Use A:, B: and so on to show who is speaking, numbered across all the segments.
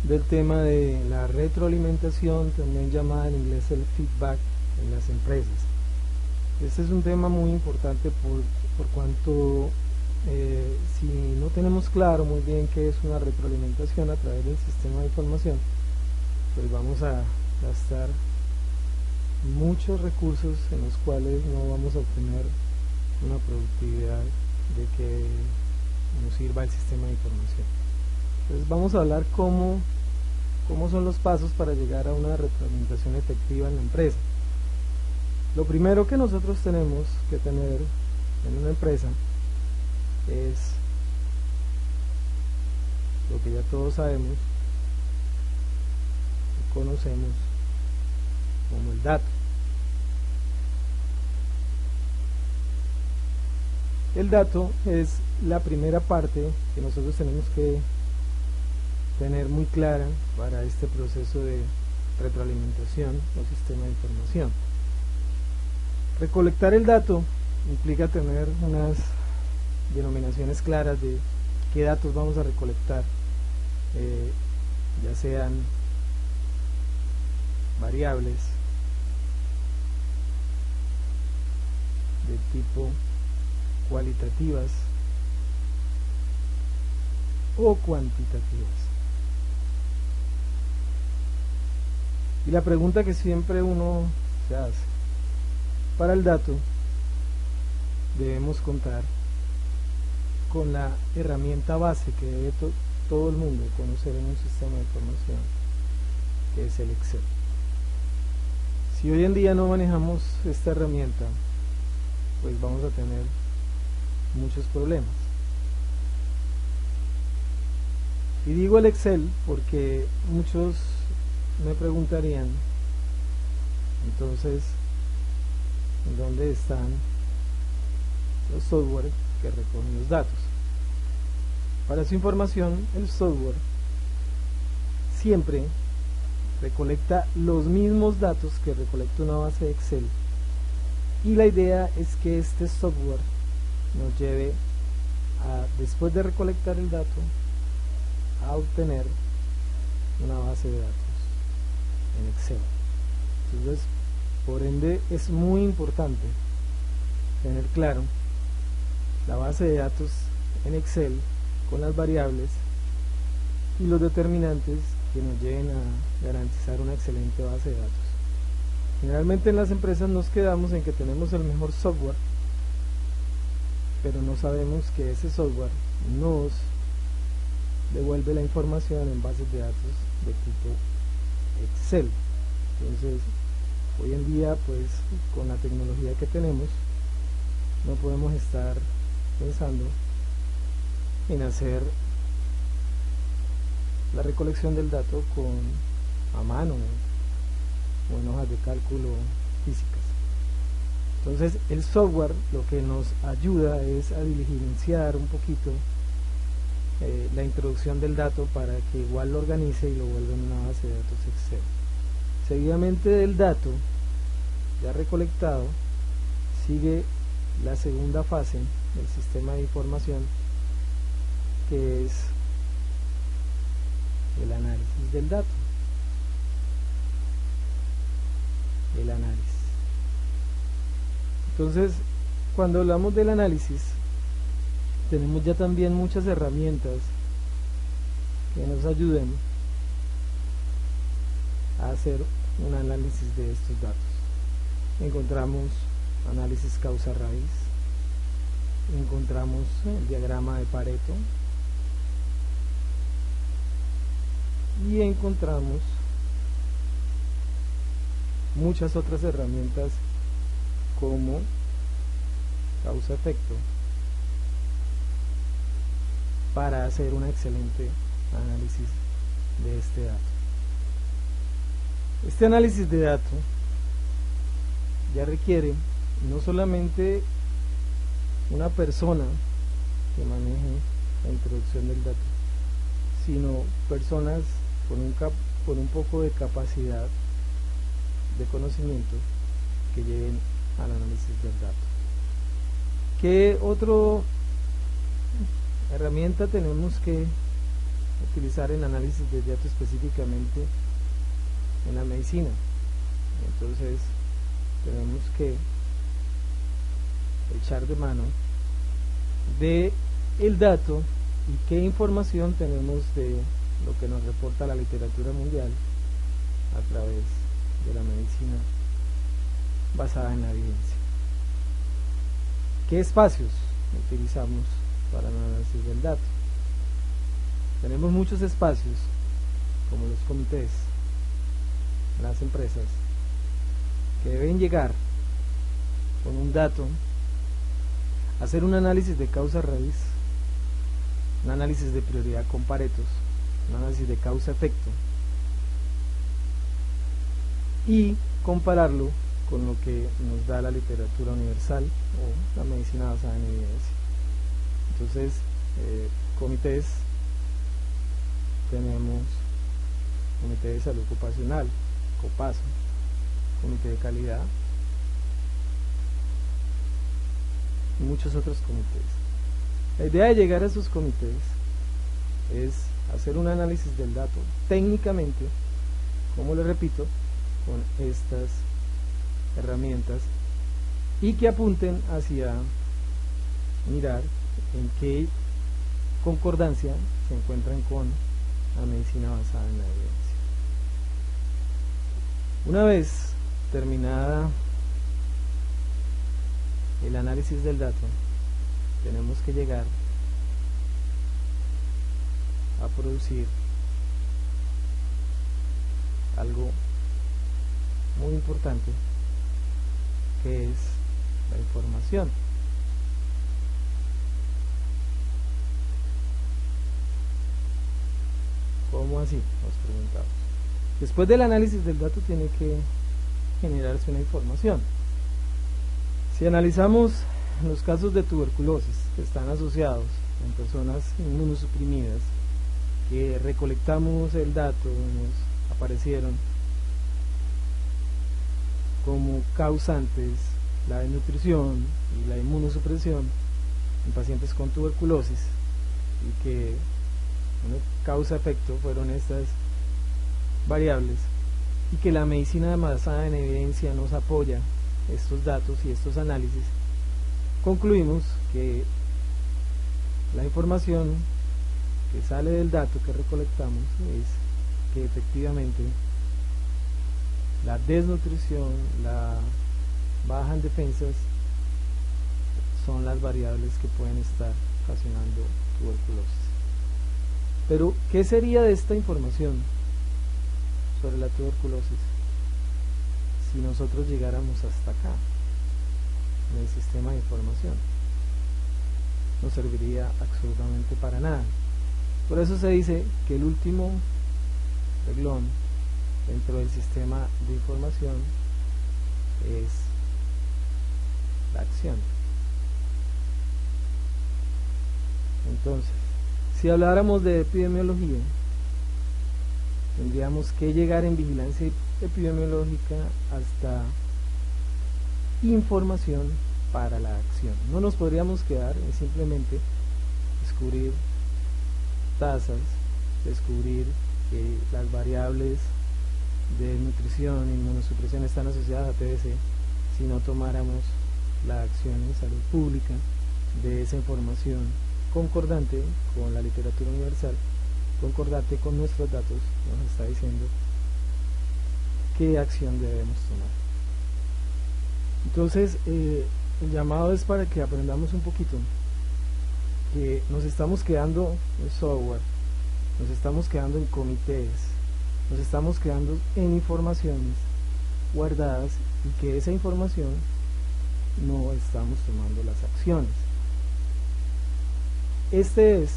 A: del tema de la retroalimentación, también llamada en inglés el feedback en las empresas. Este es un tema muy importante por cuanto si no tenemos claro muy bien qué es una retroalimentación a través del sistema de información, pues vamos a gastar muchos recursos en los cuales no vamos a obtener una productividad de que nos sirva el sistema de información. Entonces vamos a hablar cómo son los pasos para llegar a una retroalimentación efectiva en la empresa. Lo primero que nosotros tenemos que tener en una empresa es lo que ya todos sabemos y conocemos como el dato. El dato es la primera parte que nosotros tenemos que tener muy clara para este proceso de retroalimentación o sistema de información. Recolectar el dato implica tener unas denominaciones claras de qué datos vamos a recolectar, ya sean variables de tipo cualitativas o cuantitativas. Y la pregunta que siempre uno se hace: para el dato debemos contar con la herramienta base que debe todo el mundo conocer en un sistema de información, que es el Excel. Si hoy en día no manejamos esta herramienta, pues vamos a tener muchos problemas. Y digo el Excel porque muchos me preguntarían, entonces, ¿en dónde están los software que recogen los datos? Para su información, el software siempre recolecta los mismos datos que recolecta una base de Excel, y la idea es que este software nos lleve a, después de recolectar el dato, a obtener una base de datos en Excel. Entonces, por ende, es muy importante tener claro la base de datos en Excel con las variables y los determinantes que nos lleven a garantizar una excelente base de datos. Generalmente en las empresas nos quedamos en que tenemos el mejor software, pero no sabemos que ese software nos devuelve la información en bases de datos de tipo Excel. Entonces, hoy en día, pues, con la tecnología que tenemos, no podemos estar pensando en hacer la recolección del dato a mano o en hojas de cálculo físicas. Entonces, el software lo que nos ayuda es a diligenciar un poquito la introducción del dato para que igual lo organice y lo vuelva en una base de datos Excel. Seguidamente del dato ya recolectado sigue la segunda fase del sistema de información, que es el análisis del dato. El análisis. Entonces, cuando hablamos del análisis, tenemos ya también muchas herramientas que nos ayuden a hacer un análisis de estos datos. Encontramos análisis causa-raíz, encontramos el diagrama de Pareto y encontramos muchas otras herramientas como causa-efecto para hacer un excelente análisis de este dato. Este análisis de dato ya requiere no solamente una persona que maneje la introducción del dato, sino personas con un poco de capacidad de conocimiento que lleven al análisis del dato. ¿Qué otra herramienta tenemos que utilizar el análisis de datos específicamente en la medicina. Entonces tenemos que echar de mano de el dato y qué información tenemos de lo que nos reporta la literatura mundial a través de la medicina basada en la evidencia. ¿Qué espacios utilizamos para el análisis del dato? Tenemos muchos espacios, como los comités, las empresas, que deben llegar con un dato, hacer un análisis de causa raíz, un análisis de prioridad con Paretos, un análisis de causa-efecto, y compararlo con lo que nos da la literatura universal o la medicina basada en evidencia. Entonces, comités, tenemos Comité de Salud Ocupacional, COPASO, Comité de Calidad y muchos otros comités. La idea de llegar a esos comités es hacer un análisis del dato técnicamente, como le repito, con estas herramientas, y que apunten hacia mirar en qué concordancia se encuentran con la medicina basada en la evidencia. Una vez terminada el análisis del dato, tenemos que llegar a producir algo muy importante, que es la información. ¿Cómo así?, nos preguntamos. Después del análisis del dato tiene que generarse una información. Si analizamos los casos de tuberculosis que están asociados en personas inmunosuprimidas, que recolectamos el dato, nos aparecieron como causantes la desnutrición y la inmunosupresión en pacientes con tuberculosis, y que causa-efecto fueron estas variables, y que la medicina basada en evidencia nos apoya estos datos y estos análisis, concluimos que la información que sale del dato que recolectamos es que efectivamente la desnutrición, la baja en defensas son las variables que pueden estar ocasionando tuberculosis. Pero, ¿qué sería de esta información sobre la tuberculosis si nosotros llegáramos hasta acá en el sistema de información? No serviría absolutamente para nada. Por eso se dice que el último renglón dentro del sistema de información es la acción. Entonces, si habláramos de epidemiología, tendríamos que llegar en vigilancia epidemiológica hasta información para la acción. No nos podríamos quedar en simplemente descubrir tasas, descubrir que las variables de nutrición e inmunosupresión están asociadas a TBC, si no tomáramos la acción en salud pública de esa información concordante con la literatura universal, concordante con nuestros datos, nos está diciendo qué acción debemos tomar. Entonces, el llamado es para que aprendamos un poquito, que nos estamos quedando en software, nos estamos quedando en comités, nos estamos quedando en informaciones guardadas, y que esa información no estamos tomando las acciones. Este es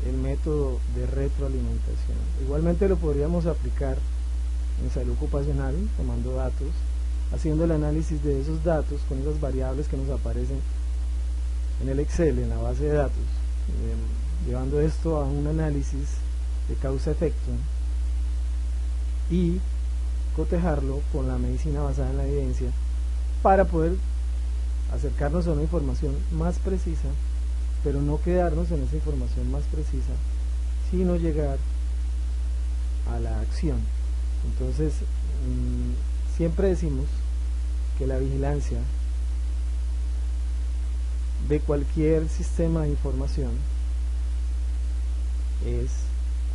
A: el método de retroalimentación. Igualmente lo podríamos aplicar en salud ocupacional, tomando datos, haciendo el análisis de esos datos con esas variables que nos aparecen en el Excel, en la base de datos, llevando esto a un análisis de causa-efecto y cotejarlo con la medicina basada en la evidencia para poder acercarnos a una información más precisa, pero no quedarnos en esa información más precisa, sino llegar a la acción. Entonces, siempre decimos que la vigilancia de cualquier sistema de información es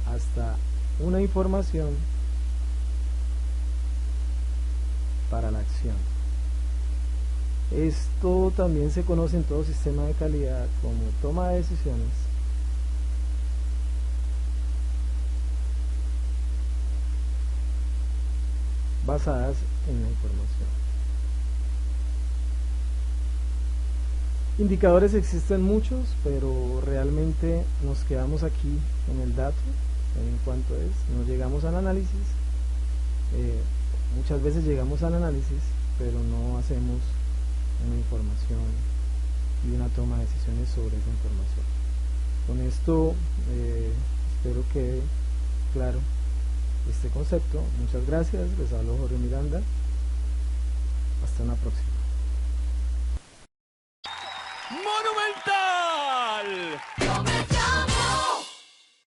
A: hasta una información para la acción. Esto también se conoce en todo sistema de calidad como toma de decisiones basadas en la información. Indicadores existen muchos, pero realmente nos quedamos aquí en el dato, en cuanto es, no llegamos al análisis. Muchas veces llegamos al análisis, pero no hacemos una información y una toma de decisiones sobre esa información. Con esto espero que claro este concepto. Muchas gracias, les hablo Jorge Miranda, hasta una próxima.
B: ¡Monumental!